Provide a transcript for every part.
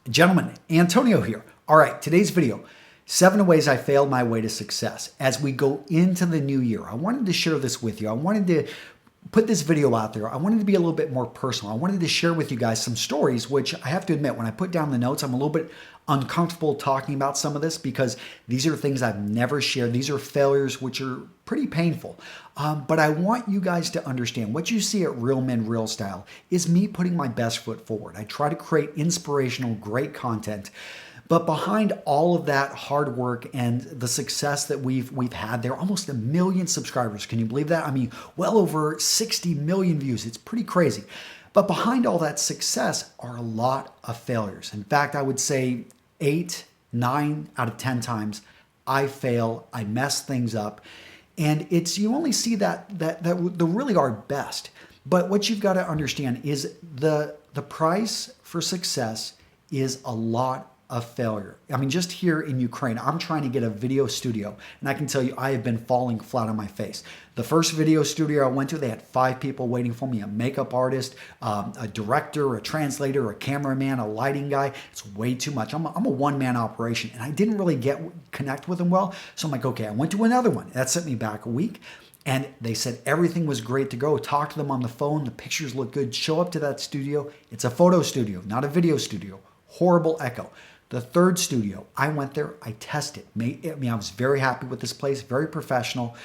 Gentlemen, Antonio here. All right, today's video, 7 ways I failed my way to success. As we go into the new year, I wanted to share this with you. I wanted to put this video out there. I wanted to be a little bit more personal. I wanted to share with you guys some stories, which I have to admit, when I put down the notes, I'm a little bit uncomfortable talking about some of this because these are things I've never shared. These are failures which are pretty painful. But I want you guys to understand what you see at Real Men Real Style is me putting my best foot forward. I try to create inspirational, great content. But behind all of that hard work and the success that we've had, there are almost 1 million subscribers. Can you believe that? I mean, well over 60 million views. It's pretty crazy. But behind all that success are a lot of failures. In fact, I would say 8, 9 out of 10 times I fail, I mess things up. And it's, you only see that the really are best. But what you've got to understand is the price for success is a lot of failure. I mean, just here in Ukraine, I'm trying to get a video studio, and I can tell you I have been falling flat on my face. The first video studio I went to, they had 5 people waiting for me, a makeup artist, a director, a translator, a cameraman, a lighting guy. It's way too much. I'm a one-man operation, and I didn't really connect with them well. So I'm like, okay, I went to another one. That sent me back a week. And they said everything was great to go. Talk to them on the phone. The pictures look good. Show up to that studio. It's a photo studio, not a video studio. Horrible echo. The third studio, I went there, I tested. I was very happy with this place, very professional.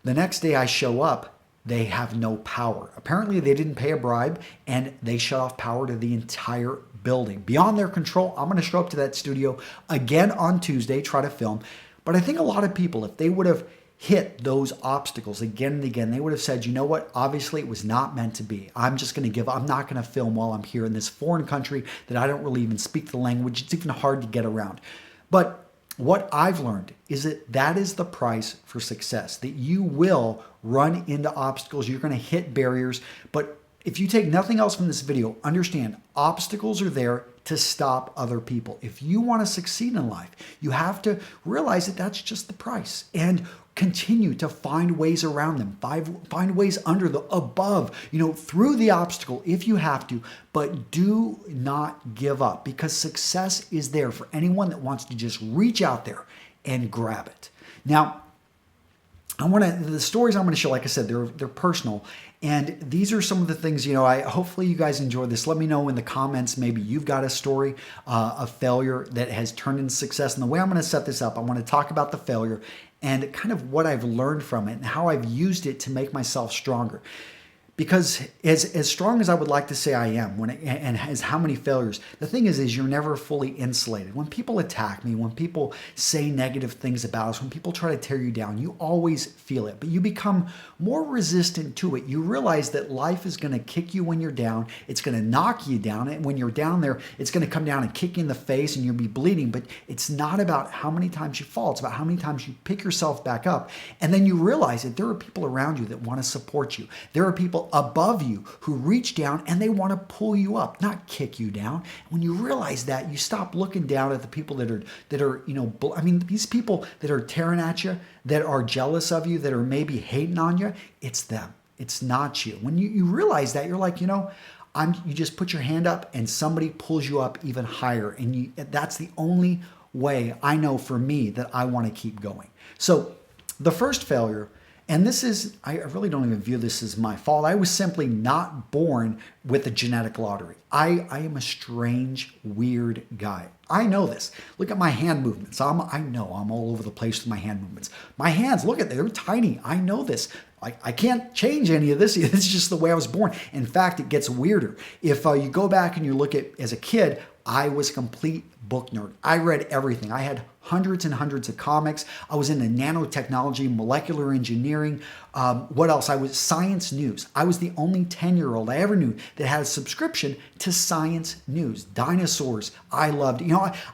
The next day I show up, they have no power. Apparently they didn't pay a bribe and they shut off power to the entire building. Beyond their control, I'm gonna show up to that studio again on Tuesday, try to film. But I think a lot of people, if they would have hit those obstacles again and again, they would have said, you know what, obviously it was not meant to be. I'm just going to give up. I'm not going to film while I'm here in this foreign country that I don't really even speak the language. It's even hard to get around. But what I've learned is that is the price for success, that you will run into obstacles. You're going to hit barriers. But if you take nothing else from this video, understand obstacles are there to stop other people. If you want to succeed in life, you have to realize that that's just the price and continue to find ways around them, find ways under above, through the obstacle if you have to, but do not give up because success is there for anyone that wants to just reach out there and grab it. Now, the stories I'm going to show, like I said, they're personal. And these are some of the things, hopefully you guys enjoy this. Let me know in the comments, maybe you've got a story of failure that has turned into success. And the way I'm going to set this up, I want to talk about the failure and kind of what I've learned from it and how I've used it to make myself stronger. Because as strong as I would like to say I am, and as how many failures, the thing is you're never fully insulated. When people attack me, when people say negative things about us, when people try to tear you down, you always feel it, but you become more resistant to it. You realize that life is going to kick you when you're down. It's going to knock you down, and when you're down there, it's going to come down and kick you in the face, and you'll be bleeding. But it's not about how many times you fall. It's about how many times you pick yourself back up, and then you realize that there are people around you that want to support you. There are people above you who reach down and they want to pull you up, not kick you down. When you realize that, you stop looking down at the people that are these people that are tearing at you, that are jealous of you, that are maybe hating on you. It's them. It's not you. When you realize that, you're like, you just put your hand up and somebody pulls you up even higher. And that's the only way I know for me that I want to keep going. So the first failure, and this is, I really don't even view this as my fault. I was simply not born with a genetic lottery. I am a strange, weird guy. I know this. Look at my hand movements. I know I'm all over the place with my hand movements. My hands, look at them, they're tiny. I know this. I can't change any of this. It's just the way I was born. In fact, it gets weirder. If you go back and you look at, as a kid, I was a complete book nerd. I read everything. I had hundreds and hundreds of comics. I was into nanotechnology, molecular engineering. What else? I was science news. I was the only 10-year-old I ever knew that had a subscription to science news. Dinosaurs, I loved.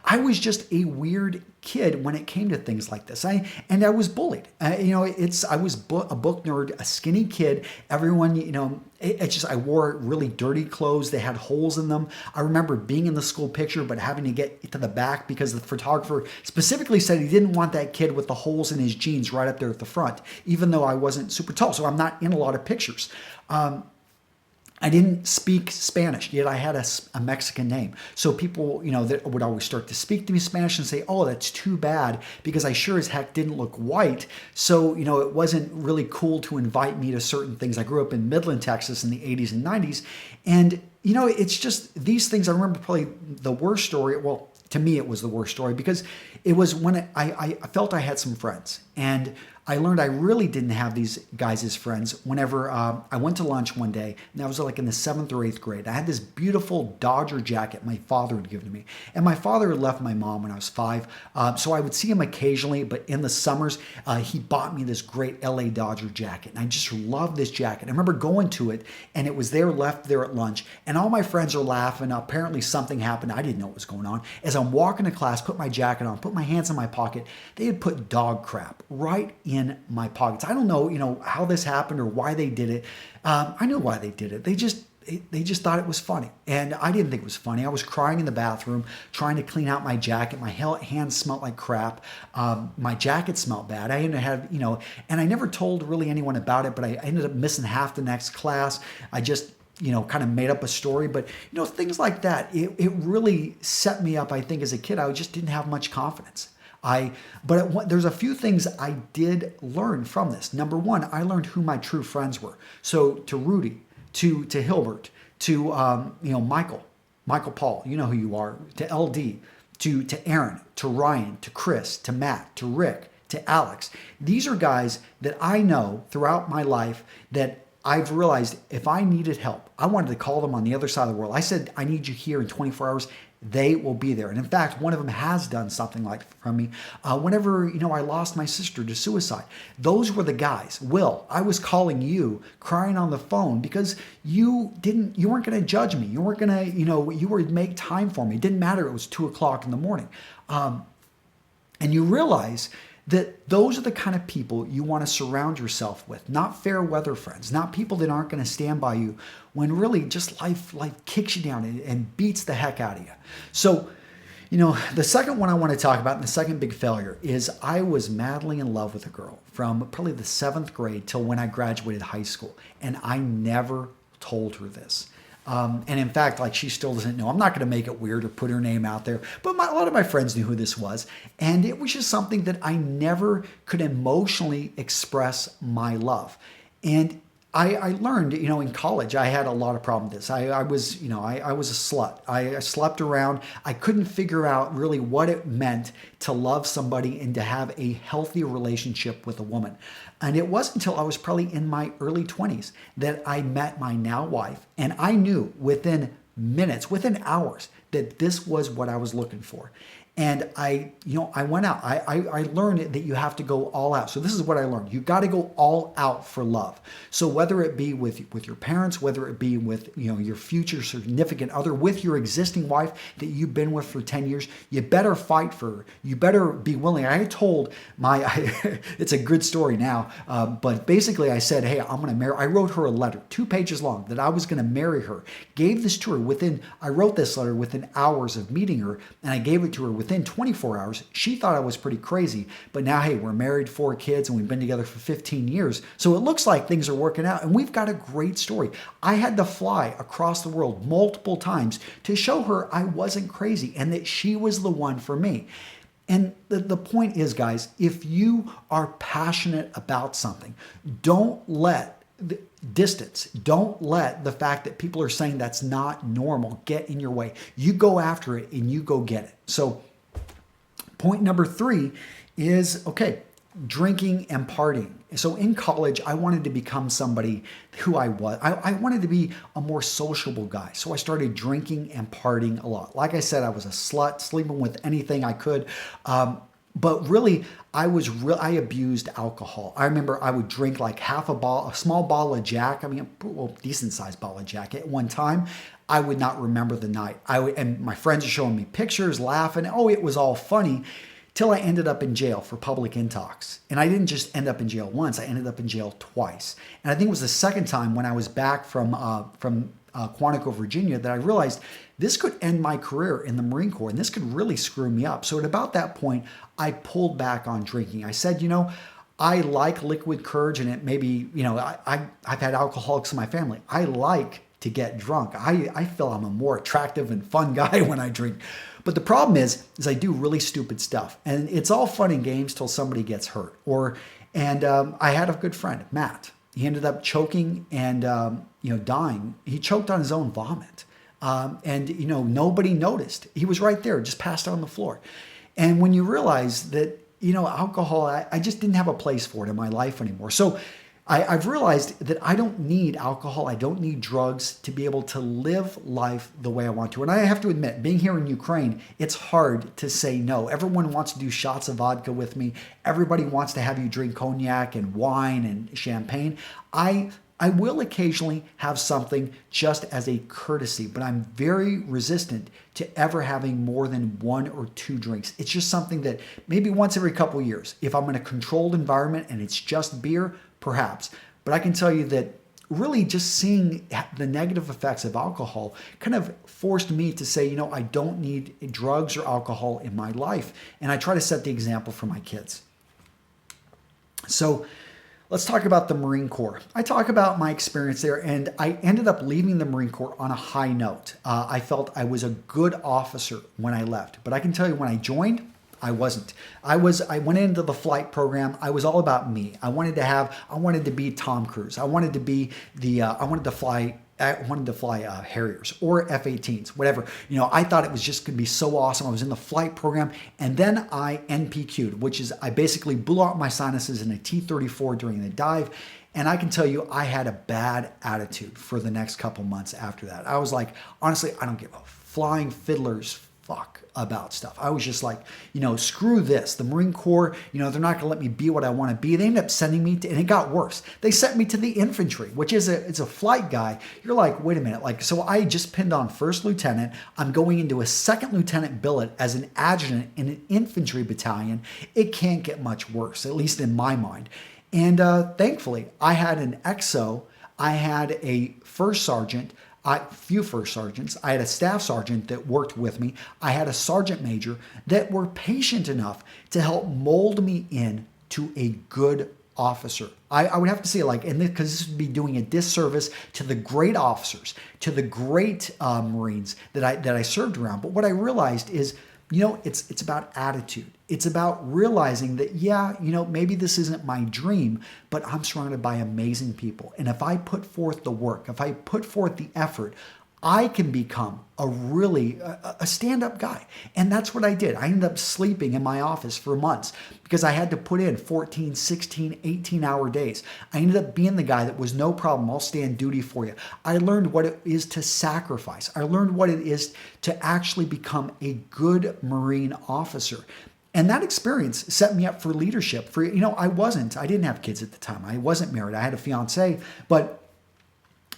I was just a weird kid when it came to things like this. I was bullied. I was a book nerd, a skinny kid. Everyone, I wore really dirty clothes. They had holes in them. I remember being in the school picture, but having to get to the back because the photographer specifically said he didn't want that kid with the holes in his jeans right up there at the front, even though I wasn't super tall. So I'm not in a lot of pictures. I didn't speak Spanish, yet I had a Mexican name. So people, that would always start to speak to me Spanish and say, oh, that's too bad, because I sure as heck didn't look white. So, it wasn't really cool to invite me to certain things. I grew up in Midland, Texas in the 80s and 90s. And, it's just these things. I remember probably the worst story. Well, to me, it was the worst story because it was when I felt I had some friends, and I learned I really didn't have these guys as friends whenever I went to lunch one day, and I was like in the 7th or 8th grade. I had this beautiful Dodger jacket my father had given to me, and my father had left my mom when I was 5, so I would see him occasionally, but in the summers, he bought me this great LA Dodger jacket, and I just loved this jacket. I remember going to it, and it was left there at lunch, and all my friends are laughing. Apparently something happened. I didn't know what was going on. As I'm walking to class, put my jacket on, put my hands in my pocket, they had put dog crap right in my pockets. I don't know, how this happened or why they did it. I know why they did it. They just thought it was funny, and I didn't think it was funny. I was crying in the bathroom, trying to clean out my jacket. My hands smelled like crap. My jacket smelled bad. I ended up and I never told really anyone about it, but I ended up missing half the next class. I just kind of made up a story, but things like that. It really set me up. I think as a kid, I just didn't have much confidence. There's a few things I did learn from this. Number one, I learned who my true friends were. So to Rudy, to Hilbert, to Michael Paul, you know who you are, to LD, to Aaron, to Ryan, to Chris, to Matt, to Rick, to Alex. These are guys that I know throughout my life that I've realized if I needed help, I wanted to call them on the other side of the world. I said, I need you here in 24 hours. They will be there. And in fact, one of them has done something like from me. Whenever, I lost my sister to suicide, those were the guys. Will, I was calling you, crying on the phone because you weren't going to judge me. You weren't going to, you would make time for me. It didn't matter. It was 2:00 in the morning. And you realize that those are the kind of people you want to surround yourself with, not fair weather friends, not people that aren't going to stand by you when really just life kicks you down and beats the heck out of you. So, the second one I want to talk about, and the second big failure, is I was madly in love with a girl from probably the 7th grade till when I graduated high school, and I never told her this. And in fact, she still doesn't know. I'm not going to make it weird or put her name out there, but a lot of my friends knew who this was. And it was just something that I never could emotionally express my love. And I learned, in college, I had a lot of problems with this. I was a slut. I slept around. I couldn't figure out really what it meant to love somebody and to have a healthy relationship with a woman. And it wasn't until I was probably in my early 20s that I met my now wife. And I knew within minutes, within hours, that this was what I was looking for. And I went out. I learned that you have to go all out. So this is what I learned. You got to go all out for love. So whether it be with your parents, whether it be with your future significant other, with your existing wife that you've been with for 10 years, you better fight for her. You better be willing. I told it's a good story now, but basically I said, hey, I'm going to marry. I wrote her a letter, 2 pages long, that I was going to marry her. Gave this to her I wrote this letter within hours of meeting her, and I gave it to her within 24 hours. She thought I was pretty crazy, but now, hey, we're married, 4 kids, and we've been together for 15 years. So it looks like things are working out, and we've got a great story. I had to fly across the world multiple times to show her I wasn't crazy and that she was the one for me. And the point is, guys, if you are passionate about something, don't let distance, don't let the fact that people are saying that's not normal get in your way. You go after it and you go get it. So point number 3 is, drinking and partying. So in college, I wanted to become somebody who I was. I wanted to be a more sociable guy. So I started drinking and partying a lot. Like I said, I was a slut, sleeping with anything I could. But really, I abused alcohol. I remember I would drink like a small bottle of Jack. Decent sized bottle of Jack at one time. I would not remember the night. And my friends are showing me pictures, laughing. Oh, it was all funny, till I ended up in jail for public intox. And I didn't just end up in jail once. I ended up in jail twice. And I think it was the second time when I was back from Quantico, Virginia, that I realized this could end my career in the Marine Corps, and this could really screw me up. So at about that point, I pulled back on drinking. I said, I like liquid courage, and it maybe, I've had alcoholics in my family. I like to get drunk. I feel I'm a more attractive and fun guy when I drink. But the problem is I do really stupid stuff. And it's all fun and games till somebody gets hurt. I had a good friend, Matt. He ended up choking and dying. He choked on his own vomit. Nobody noticed. He was right there, just passed out on the floor. And when you realize that, alcohol, I just didn't have a place for it in my life anymore. So I've realized that I don't need alcohol. I don't need drugs to be able to live life the way I want to. And I have to admit, being here in Ukraine, it's hard to say no. Everyone wants to do shots of vodka with me. Everybody wants to have you drink cognac and wine and champagne. I will occasionally have something just as a courtesy, but I'm very resistant to ever having more than 1 or 2 drinks. It's just something that maybe once every couple of years, if I'm in a controlled environment and it's just beer, perhaps. But I can tell you that really just seeing the negative effects of alcohol kind of forced me to say, I don't need drugs or alcohol in my life. And I try to set the example for my kids. So let's talk about the Marine Corps. I talk about my experience there, and I ended up leaving the Marine Corps on a high note. I felt I was a good officer when I left. But I can tell you when I joined, I wasn't. I went into the flight program. I was all about me. I wanted to be Tom Cruise. I wanted to fly Harriers or F-18s, whatever. I thought it was just going to be so awesome. I was in the flight program, and then I NPQ'd, which is I basically blew out my sinuses in a T-34 during the dive. And I can tell you, I had a bad attitude for the next couple months after that. I was like, honestly, I don't give a flying fiddler's fuck about stuff. I was just like, screw this. The Marine Corps, they're not going to let me be what I want to be. They ended up sending me to, and it got worse. They sent me to the infantry, which is it's a flight guy. You're like, wait a minute. So I just pinned on first lieutenant. I'm going into a second lieutenant billet as an adjutant in an infantry battalion. It can't get much worse, at least in my mind. And thankfully, I had an XO. I had a first sergeant, few first sergeants. I had a staff sergeant that worked with me. I had a sergeant major that were patient enough to help mold me in to a good officer. I would have to say, because this would be doing a disservice to the great officers, to the great Marines that I served around. But what I realized is, it's about attitude. It's about realizing that, maybe this isn't my dream, but I'm surrounded by amazing people. And if I put forth the work, if I put forth the effort, I can become a stand-up guy. And that's what I did. I ended up sleeping in my office for months because I had to put in 14, 16, 18-hour days. I ended up being the guy that was no problem. I'll stand duty for you. I learned what it is to sacrifice. I learned what it is to actually become a good Marine officer. And that experience set me up for leadership. I didn't have kids at the time. I wasn't married. I had a fiance, but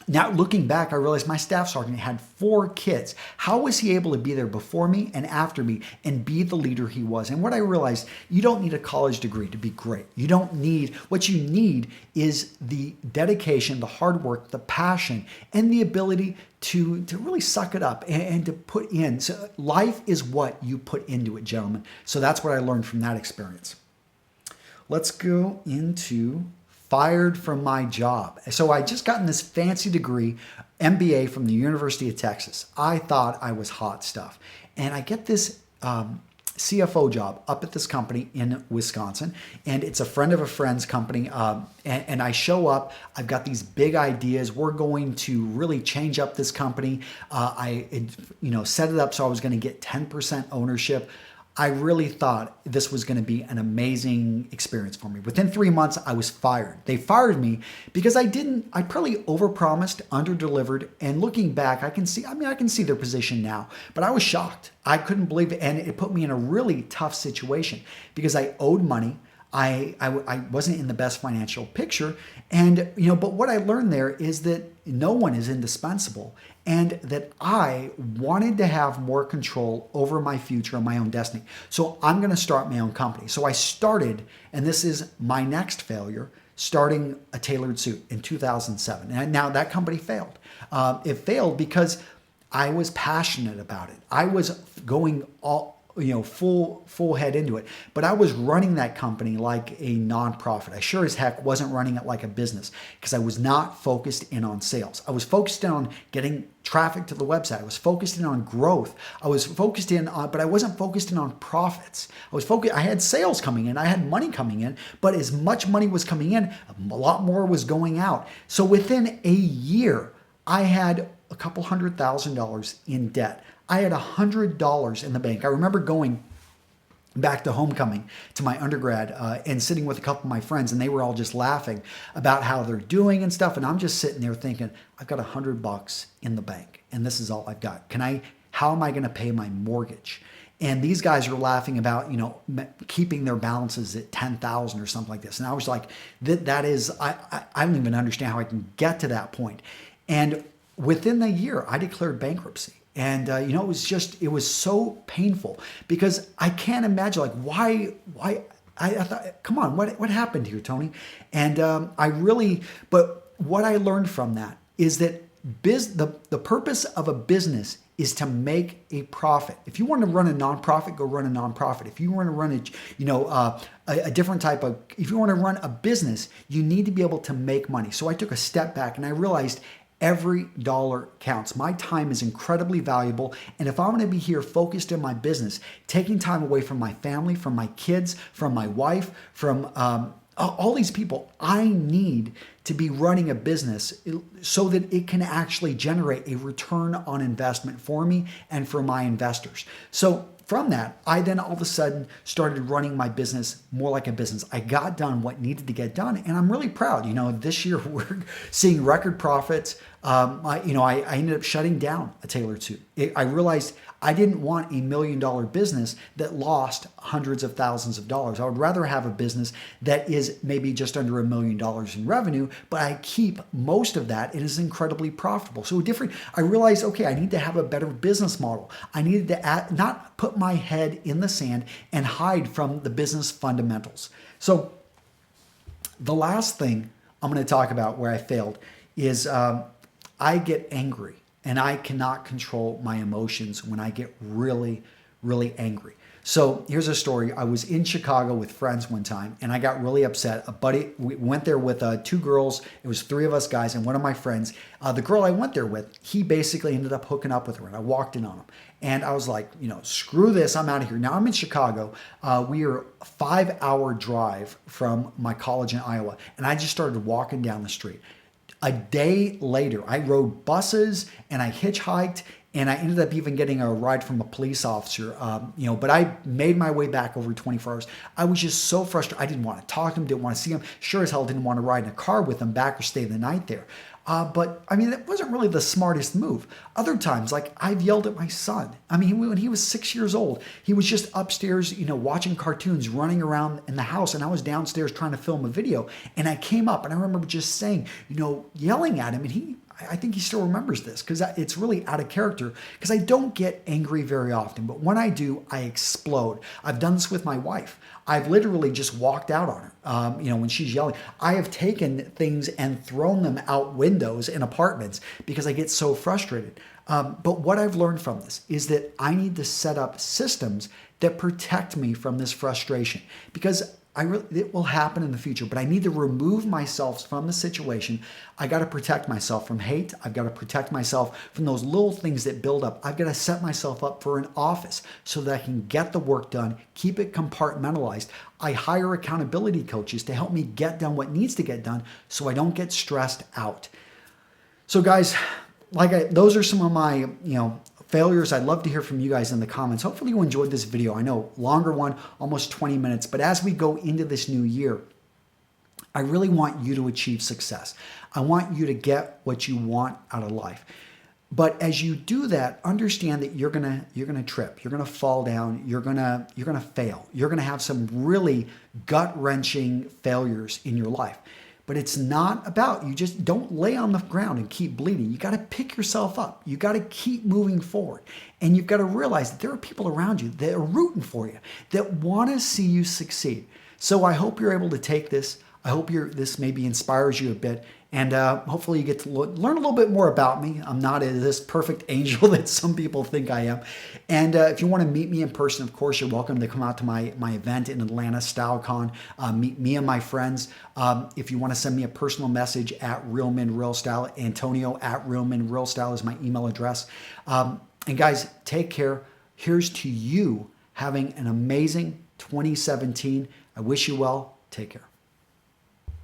now, looking back, I realized my staff sergeant had 4 kids. How was he able to be there before me and after me and be the leader he was? And what I realized, you don't need a college degree to be great. What you need is the dedication, the hard work, the passion, and the ability to really suck it up and to put in. So life is what you put into it, gentlemen. So that's what I learned from that experience. Let's go into fired from my job. So I just gotten this fancy degree, MBA from the University of Texas. I thought I was hot stuff. And I get this CFO job up at this company in Wisconsin. And it's a friend of a friend's company. And I show up, I've got these big ideas. We're going to really change up this company. I set it up so I was going to get 10% ownership. I really thought this was going to be an amazing experience for me. Within 3 months, I was fired. They fired me because I probably overpromised, underdelivered, and looking back, I can see their position now, but I was shocked. I couldn't believe it, and it put me in a really tough situation because I owed money. I wasn't in the best financial picture. And, but what I learned there is that no one is indispensable and that I wanted to have more control over my future and my own destiny. So I'm going to start my own company. So I started, and this is my next failure, starting a tailored suit in 2007. And now that company failed. It failed because I was passionate about it. I was going full head into it. But I was running that company like a nonprofit. I sure as heck wasn't running it like a business because I was not focused in on sales. I was focused in on getting traffic to the website. I was focused in on growth. I was focused in on, but I wasn't focused in on profits. I had sales coming in. I had money coming in, but as much money was coming in, a lot more was going out. So within a year, I had a couple $100,000 in debt. I had $100 in the bank. I remember going back to homecoming to my undergrad and sitting with a couple of my friends, and they were all just laughing about how they're doing and stuff. And I'm just sitting there thinking, I've got $100 in the bank, and this is all I've got. How am I going to pay my mortgage? And these guys are laughing about, keeping their balances at 10,000 or something like this. And I was like, that is, I don't even understand how I can get to that point. And within the year, I declared bankruptcy. And, it was so painful because I can't imagine, like, why, I thought, come on, what happened here, Tony? And but what I learned from that is that the purpose of a business is to make a profit. If you want to run a nonprofit, go run a nonprofit. If you want to run a different type of, if you want to run a business, you need to be able to make money. So I took a step back and I realized every dollar counts. My time is incredibly valuable. And if I'm going to be here focused in my business, taking time away from my family, from my kids, from my wife, from all these people, I need to be running a business so that it can actually generate a return on investment for me and for my investors. So from that, I then all of a sudden started running my business more like a business. I got done what needed to get done, and I'm really proud. This year we're seeing record profits. I ended up shutting down a tailor suit. I realized I didn't want $1 million business that lost hundreds of thousands of dollars. I would rather have a business that is maybe just under $1 million in revenue, but I keep most of that. It is incredibly profitable. So I realized, okay, I need to have a better business model. I needed to not put my head in the sand and hide from the business fundamentals. So the last thing I'm going to talk about where I failed is I get angry. And I cannot control my emotions when I get really, really angry. So here's a story. I was in Chicago with friends one time, and I got really upset. We went there with two girls. It was three of us guys and one of my friends. The girl I went there with, he basically ended up hooking up with her, and I walked in on him. And I was like, screw this. I'm out of here. Now I'm in Chicago. We are a 5-hour drive from my college in Iowa, and I just started walking down the street. A day later, I rode buses and I hitchhiked, and I ended up even getting a ride from a police officer. But I made my way back over 24 hours. I was just so frustrated. I didn't want to talk to him, didn't want to see him. Sure as hell didn't want to ride in a car with him back or stay the night there. But it wasn't really the smartest move. Other times, like I've yelled at my son. When he was 6 years old, he was just upstairs, watching cartoons, running around in the house, and I was downstairs trying to film a video. And I came up, and I remember just saying, yelling at him, and I think he still remembers this because it's really out of character because I don't get angry very often. But when I do, I explode. I've done this with my wife. I've literally just walked out on her, when she's yelling. I have taken things and thrown them out windows in apartments because I get so frustrated. But what I've learned from this is that I need to set up systems that protect me from this frustration because it will happen in the future, but I need to remove myself from the situation. I got to protect myself from hate. I've got to protect myself from those little things that build up. I've got to set myself up for an office so that I can get the work done, keep it compartmentalized. I hire accountability coaches to help me get done what needs to get done so I don't get stressed out. So guys, those are some of my, failures. I'd love to hear from you guys in the comments. Hopefully you enjoyed this video. I know, longer one, almost 20 minutes. But as we go into this new year, I really want you to achieve success. I want you to get what you want out of life. But as you do that, understand that you're gonna trip, you're gonna fall down, you're gonna fail. You're gonna have some really gut-wrenching failures in your life. But it's not about, you just don't lay on the ground and keep bleeding. You got to pick yourself up. You got to keep moving forward. And you've got to realize that there are people around you that are rooting for you, that want to see you succeed. So I hope you're able to take this. I hope this maybe inspires you a bit. And hopefully you get to learn a little bit more about me. I'm not this perfect angel that some people think I am. And if you want to meet me in person, of course, you're welcome to come out to my event in Atlanta, StyleCon. Meet me and my friends. If you want to send me a personal message at Real Men Real Style, Antonio at Real Men Real Style is my email address. And guys, take care. Here's to you having an amazing 2017. I wish you well. Take care.